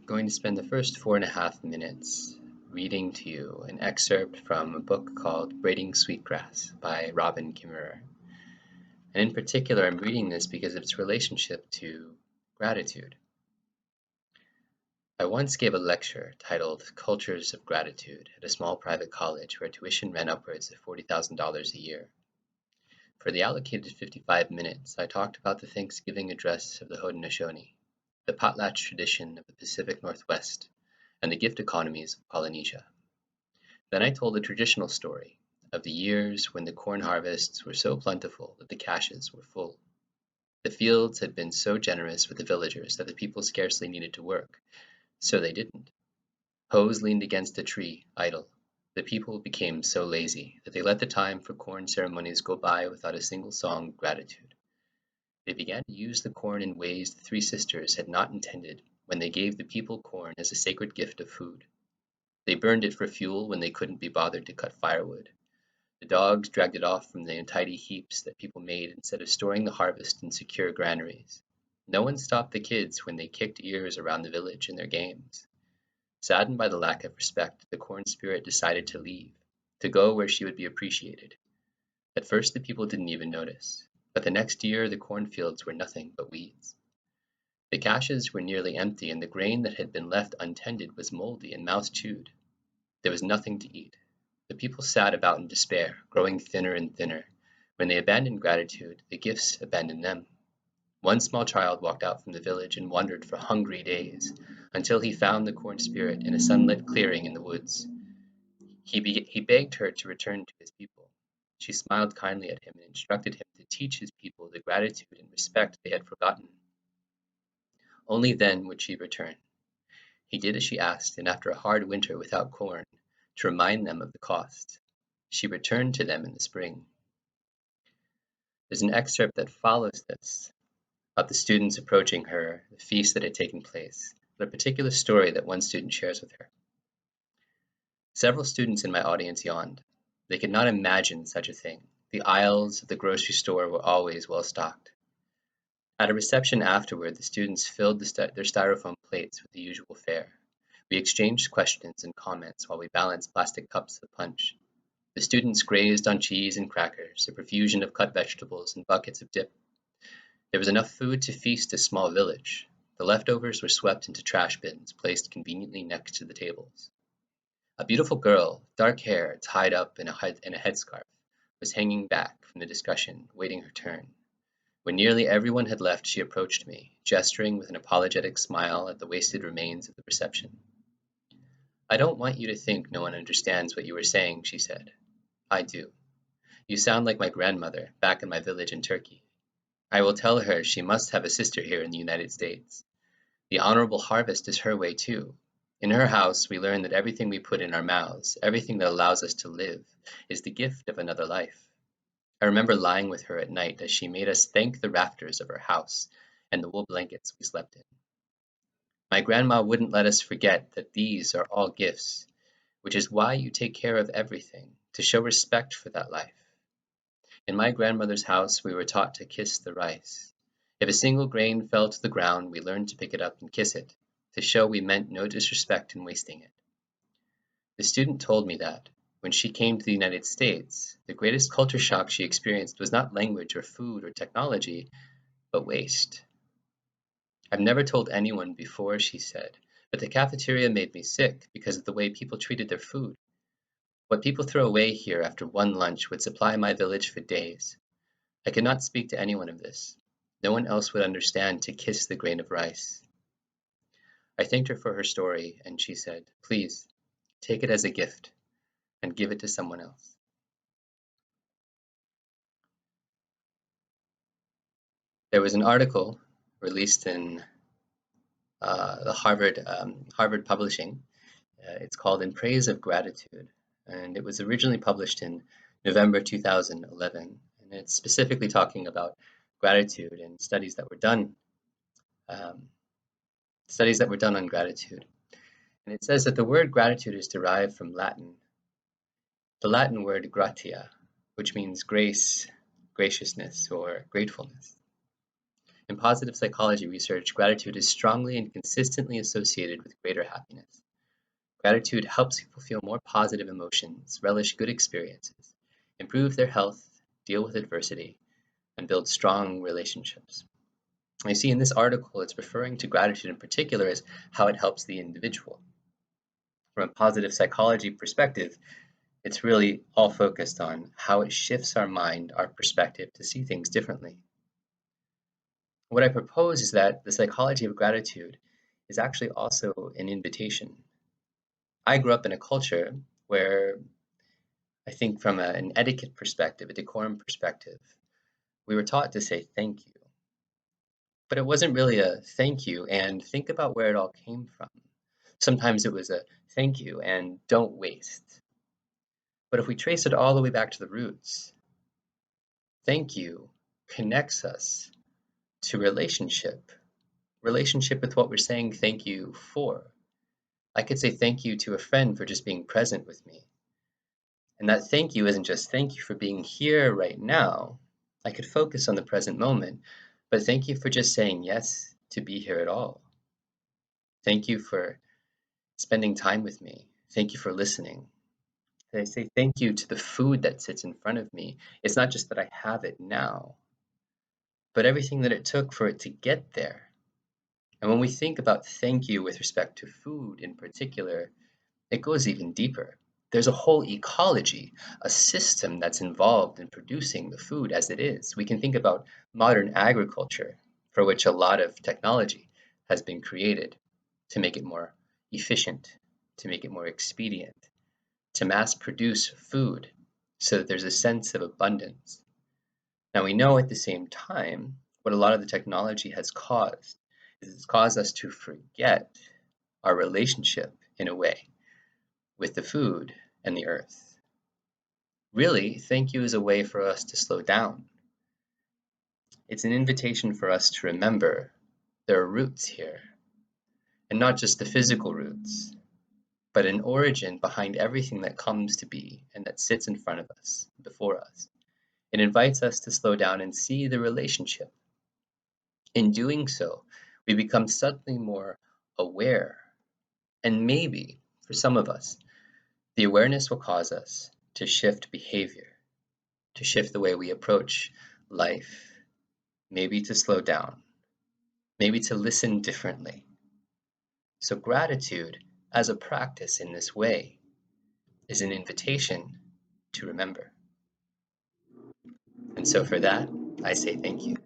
Going to spend the first 4.5 minutes reading to you an excerpt from a book called Braiding Sweetgrass by Robin Kimmerer. And in particular, I'm reading this because of its relationship to gratitude. I once gave a lecture titled Cultures of Gratitude at a small private college where tuition ran upwards of $40,000 a year. For the allocated 55 minutes, I talked about the Thanksgiving address of the Haudenosaunee, the potlatch tradition of the Pacific Northwest, and the gift economies of Polynesia. Then I told a traditional story of the years when the corn harvests were so plentiful that the caches were full. The fields had been so generous with the villagers that the people scarcely needed to work, so they didn't. Hoes leaned against a tree, idle. The people became so lazy that they let the time for corn ceremonies go by without a single song of gratitude. They began to use the corn in ways the three sisters had not intended when they gave the people corn as a sacred gift of food. They burned it for fuel when they couldn't be bothered to cut firewood. The dogs dragged it off from the untidy heaps that people made instead of storing the harvest in secure granaries. No one stopped the kids when they kicked ears around the village in their games. Saddened by the lack of respect, the corn spirit decided to leave, to go where she would be appreciated. At first the people didn't even notice, but the next year the cornfields were nothing but weeds. The caches were nearly empty, and the grain that had been left untended was moldy and mouse-chewed. There was nothing to eat. The people sat about in despair, growing thinner and thinner. When they abandoned gratitude, the gifts abandoned them. One small child walked out from the village and wandered for hungry days, until he found the corn spirit in a sunlit clearing in the woods. He begged her to return to his people. She smiled kindly at him and instructed him to teach his people the gratitude and respect they had forgotten. Only then would she return. He did as she asked, and after a hard winter without corn, to remind them of the cost, she returned to them in the spring. There's an excerpt that follows this, about the students approaching her, the feast that had taken place, but a particular story that one student shares with her. Several students in my audience yawned. They could not imagine such a thing. The aisles of the grocery store were always well stocked. At a reception afterward, the students filled their styrofoam plates with the usual fare. We exchanged questions and comments while we balanced plastic cups of punch. The students grazed on cheese and crackers, a profusion of cut vegetables, and buckets of dip. There was enough food to feast a small village. The leftovers were swept into trash bins placed conveniently next to the tables. A beautiful girl, dark hair tied up in a headscarf, was hanging back from the discussion, waiting her turn. When nearly everyone had left, she approached me, gesturing with an apologetic smile at the wasted remains of the reception. "I don't want you to think no one understands what you were saying," she said. "I do. You sound like my grandmother, back in my village in Turkey. I will tell her she must have a sister here in the United States. The honorable harvest is her way too. In her house, we learn that everything we put in our mouths, everything that allows us to live, is the gift of another life. I remember lying with her at night as she made us thank the rafters of her house and the wool blankets we slept in. My grandma wouldn't let us forget that these are all gifts, which is why you take care of everything, to show respect for that life. In my grandmother's house, we were taught to kiss the rice. If a single grain fell to the ground, we learned to pick it up and kiss it, to show we meant no disrespect in wasting it. The student told me that, when she came to the United States, the greatest culture shock she experienced was not language or food or technology, but waste. I've never told anyone before, she said, but the cafeteria made me sick because of the way people treated their food. What people throw away here after one lunch would supply my village for days. I could not speak to anyone of this. No one else would understand to kiss the grain of rice. I thanked her for her story, and she said, "Please, take it as a gift and give it to someone else." There was an article released in the Harvard Publishing. It's called "In Praise of Gratitude," and it was originally published in November 2011. And it's specifically talking about gratitude and um, studies that were done on gratitude. And it says that the word gratitude is derived from the Latin word gratia, which means grace, graciousness, or gratefulness. In positive psychology research, gratitude is strongly and consistently associated with greater happiness. Gratitude helps people feel more positive emotions, relish good experiences, improve their health, deal with adversity, and build strong relationships. And you see, in this article, it's referring to gratitude in particular as how it helps the individual. From a positive psychology perspective, it's really all focused on how it shifts our mind, our perspective to see things differently. What I propose is that the psychology of gratitude is actually also an invitation. I grew up in a culture where I think from an etiquette perspective, a decorum perspective, we were taught to say thank you. But it wasn't really a thank you and think about where it all came from. Sometimes it was a thank you and don't waste. But if we trace it all the way back to the roots, thank you connects us to relationship with what we're saying thank you for. I could say thank you to a friend for just being present with me. And that thank you isn't just thank you for being here right now. I could focus on the present moment, but thank you for just saying yes to be here at all. Thank you for spending time with me. Thank you for listening. I say thank you to the food that sits in front of me. It's not just that I have it now, but everything that it took for it to get there. And when we think about thank you with respect to food in particular, it goes even deeper. There's a whole ecology, a system that's involved in producing the food as it is. We can think about modern agriculture, for which a lot of technology has been created to make it more efficient, to make it more expedient, to mass produce food so that there's a sense of abundance. Now we know at the same time what a lot of the technology has caused is it's caused us to forget our relationship in a way with the food and the earth. Really, thank you is a way for us to slow down. It's an invitation for us to remember there are roots here, and not just the physical roots, but an origin behind everything that comes to be and that sits in front of us, before us. It invites us to slow down and see the relationship. In doing so, we become suddenly more aware. And maybe, for some of us, the awareness will cause us to shift behavior, to shift the way we approach life, maybe to slow down, maybe to listen differently. So gratitude as a practice in this way is an invitation to remember. And so for that, I say thank you.